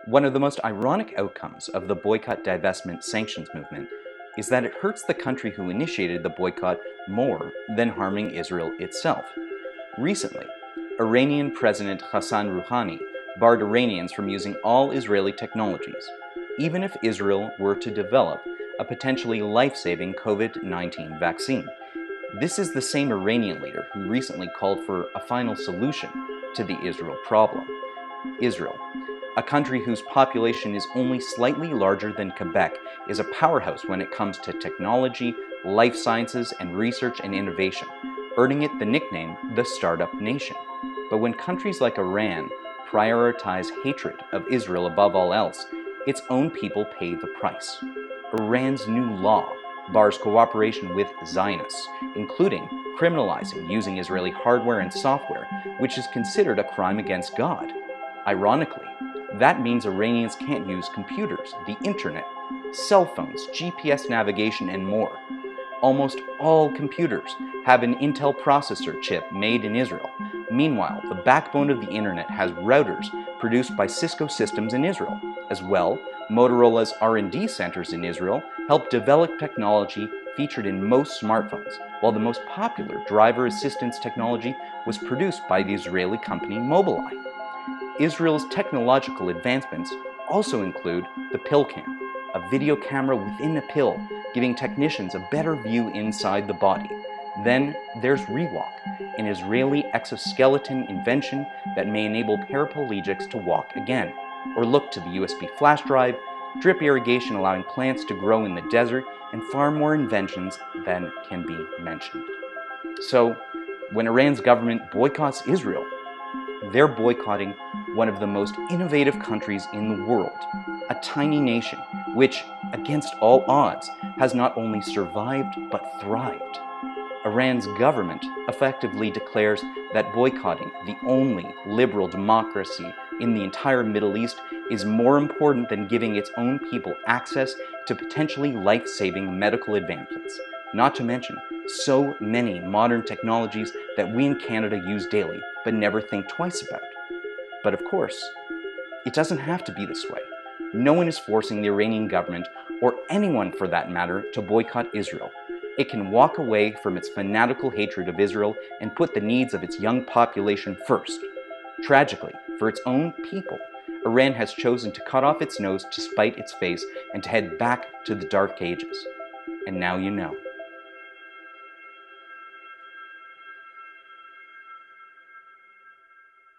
One of the most ironic outcomes of the boycott, divestment, sanctions movement is that it hurts the country who initiated the boycott more than harming Israel itself. Recently, Iranian President Hassan Rouhani barred Iranians from using all Israeli technologies, even if Israel were to develop a potentially life-saving COVID-19 vaccine. This is the same Iranian leader who recently called for a final solution to the Israel problem. Israel, a country whose population is only slightly larger than Quebec, is a powerhouse when it comes to technology, life sciences, and research and innovation, earning it the nickname the Startup Nation. But when countries like Iran prioritize hatred of Israel above all else, its own people pay the price. Iran's new law bars cooperation with Zionists, including criminalizing using Israeli hardware and software, which is considered a crime against God. Ironically, that means Iranians can't use computers, the internet, cell phones, GPS navigation, and more. Almost all computers have an Intel processor chip made in Israel. Meanwhile, the backbone of the internet has routers produced by Cisco Systems in Israel. As well, Motorola's R&D centers in Israel help develop technology featured in most smartphones, while the most popular driver assistance technology was produced by the Israeli company Mobileye. Israel's technological advancements also include the pill cam, a video camera within a pill, giving technicians a better view inside the body. Then there's Rewalk, an Israeli exoskeleton invention that may enable paraplegics to walk again, or look to the USB flash drive, drip irrigation allowing plants to grow in the desert, and far more inventions than can be mentioned. So, when Iran's government boycotts Israel, they're boycotting one of the most innovative countries in the world, a tiny nation which, against all odds, has not only survived but thrived. Iran's government effectively declares that boycotting the only liberal democracy in the entire Middle East is more important than giving its own people access to potentially life-saving medical advancements, not to mention so many modern technologies that we in Canada use daily but never think twice about. But of course, it doesn't have to be this way. No one is forcing the Iranian government, or anyone for that matter, to boycott Israel. It can walk away from its fanatical hatred of Israel and put the needs of its young population first. Tragically, for its own people, Iran has chosen to cut off its nose to spite its face and to head back to the dark ages. And now you know.